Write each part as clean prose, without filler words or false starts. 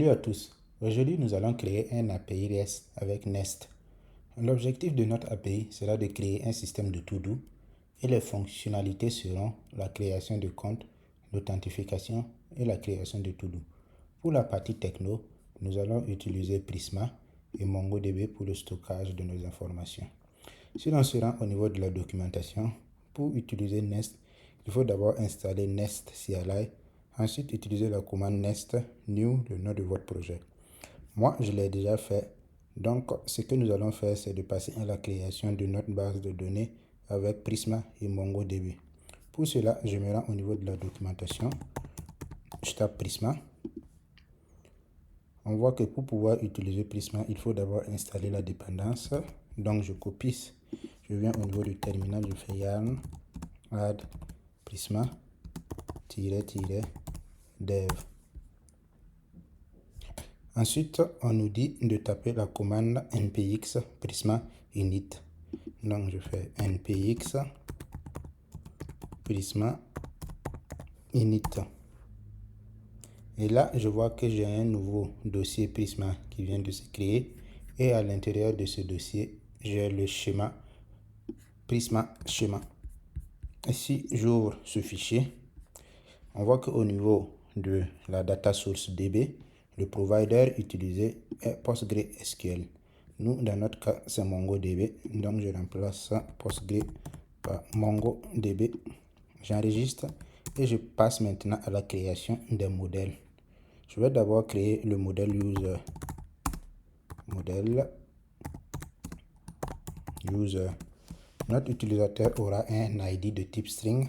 Salut à tous. Aujourd'hui, nous allons créer un API REST avec Nest. L'objectif de notre API sera de créer un système de to-do et les fonctionnalités seront la création de comptes, l'authentification et la création de to-do. Pour la partie techno, nous allons utiliser Prisma et MongoDB pour le stockage de nos informations. Si l'on se rend au niveau de la documentation, pour utiliser Nest, il faut d'abord installer Nest CLI. Ensuite, utiliser la commande nest new, le nom de votre projet. Moi, je l'ai déjà fait. Donc, ce que nous allons faire, c'est de passer à la création de notre base de données avec Prisma et MongoDB. Pour cela, je me rends au niveau de la documentation. Je tape Prisma. On voit que pour pouvoir utiliser Prisma, il faut d'abord installer la dépendance. Donc, je copie. Je viens au niveau du terminal, je fais yarn add Prisma -dev. Ensuite, on nous dit de taper la commande npx prisma init. Donc, je fais npx prisma init. Et là, je vois que j'ai un nouveau dossier Prisma qui vient de se créer. Et à l'intérieur de ce dossier, j'ai le schéma Prisma schéma. Et si j'ouvre ce fichier, on voit qu'au niveau de la data source DB, le provider utilisé est PostgreSQL. Nous, dans notre cas, c'est MongoDB. Donc, je remplace ça Postgre par MongoDB. J'enregistre et je passe maintenant à la création des modèles. Je vais d'abord créer le modèle user. Modèle user. Notre utilisateur aura un ID de type string.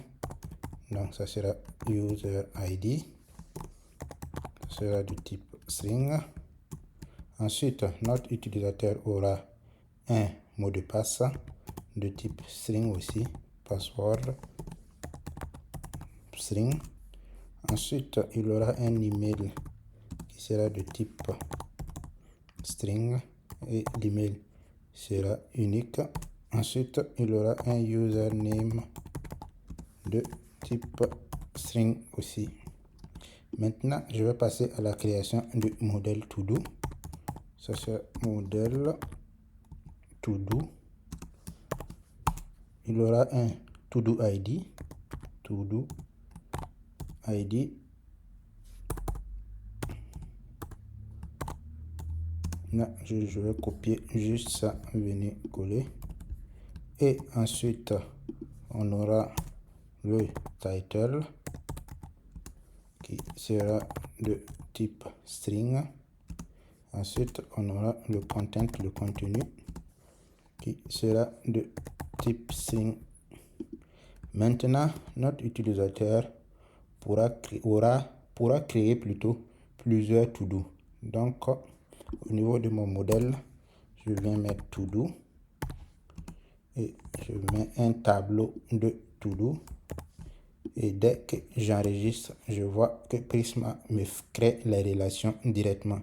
Donc, ça sera user ID. Ça sera du type string. Ensuite, notre utilisateur aura un mot de passe de type string aussi, password string. Ensuite, il aura un email qui sera de type string et l'email sera unique. Ensuite, il aura un username de type string aussi. Maintenant, je vais passer à la création du modèle to-do. Ça c'est modèle to-do. Il aura un to-do ID. To-do ID. Là, je vais copier juste ça, venir coller. Et ensuite, on aura le title qui sera de type string. Ensuite, on aura le content, le contenu, qui sera de type string. Maintenant, notre utilisateur pourra créer plusieurs to-do. Donc, au niveau de mon modèle, je viens mettre to-do et je mets un tableau de to-do. Et dès que j'enregistre, je vois que Prisma me crée les relations directement.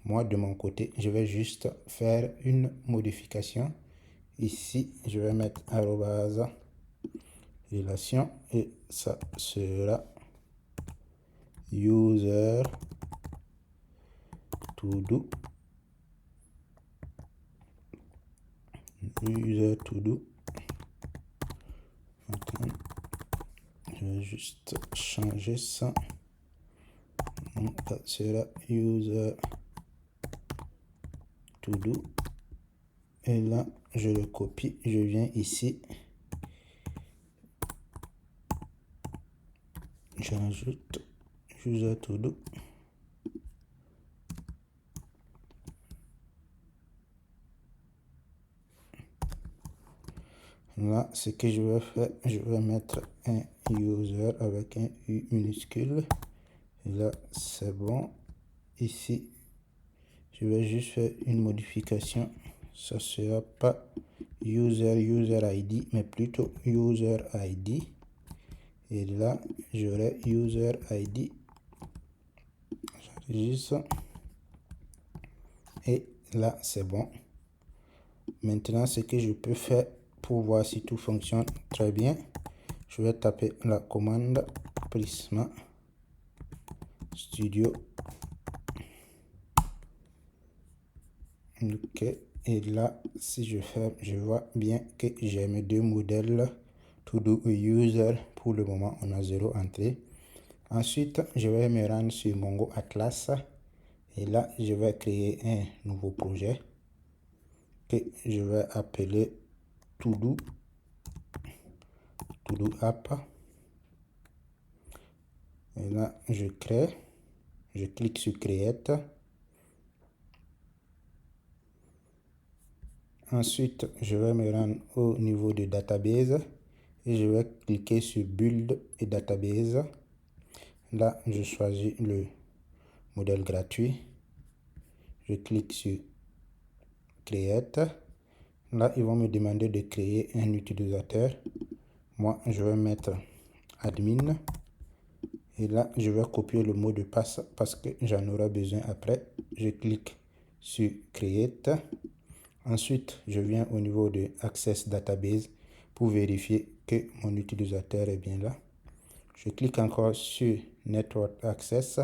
Moi, de mon côté, je vais juste faire une modification. Ici, je vais mettre arrobase relation et ça sera user to-do. User to-do. Je vais juste changer ça. Donc, ça sera user to-do. Et là, je le copie. Je viens ici. J'ajoute user to-do. Là, ce que je vais faire, je vais mettre un user avec un U minuscule. Et là, c'est bon. Ici, je vais juste faire une modification. Ça sera pas user ID, mais plutôt user ID. Et là, j'aurai user ID. J'enregistre. Et là, c'est bon. Maintenant, ce que je peux faire pour voir si tout fonctionne très bien, je vais taper la commande Prisma Studio OK. Et là, si je ferme, je vois bien que j'ai mes deux modèles To Do et User. Pour le moment, on a 0 entrée. Ensuite, je vais me rendre sur Mongo Atlas. Et là, je vais créer un nouveau projet que je vais appeler To Do App. Et là, je crée. Je clique sur Create. Ensuite, je vais me rendre au niveau de Database et je vais cliquer sur Build et Database. Là, je choisis le modèle gratuit. Je clique sur Create. Là, ils vont me demander de créer un utilisateur. Moi, je vais mettre admin. Et là, je vais copier le mot de passe parce que j'en aurai besoin après. Je clique sur Create. Ensuite, je viens au niveau de Access Database pour vérifier que mon utilisateur est bien là. Je clique encore sur Network Access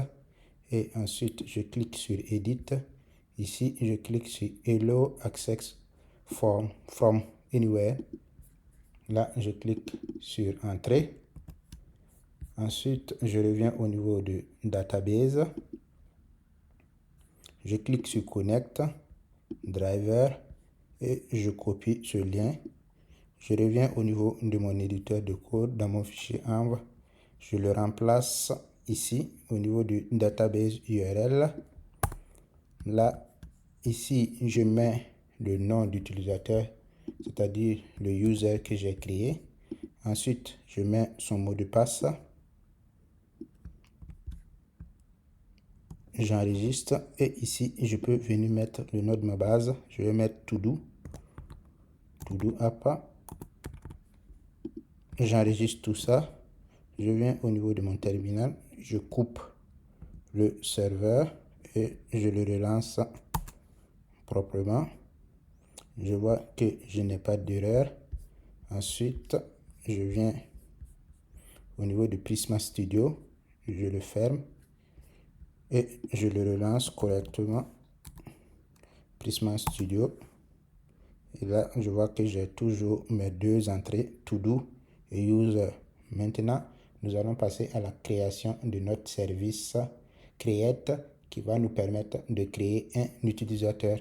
et ensuite je clique sur Edit. Ici, je clique sur Hello Access from Anywhere. Là, je clique sur Entrée. Ensuite, je reviens au niveau de Database. Je clique sur Connect, Driver et je copie ce lien. Je reviens au niveau de mon éditeur de code dans mon fichier env. Je le remplace ici au niveau du database URL. Là, ici, je mets le nom d'utilisateur, c'est-à-dire le user que j'ai créé. Ensuite, je mets son mot de passe. J'enregistre et ici, je peux venir mettre le nom de ma base. Je vais mettre To Do App. J'enregistre tout ça. Je viens au niveau de mon terminal. Je coupe le serveur et je le relance proprement. Je vois que je n'ai pas d'erreur. Ensuite, je viens au niveau de Prisma Studio. Je le ferme et je le relance correctement. Prisma Studio. Et là, je vois que j'ai toujours mes deux entrées, To Do et User. Maintenant, nous allons passer à la création de notre service Create qui va nous permettre de créer un utilisateur.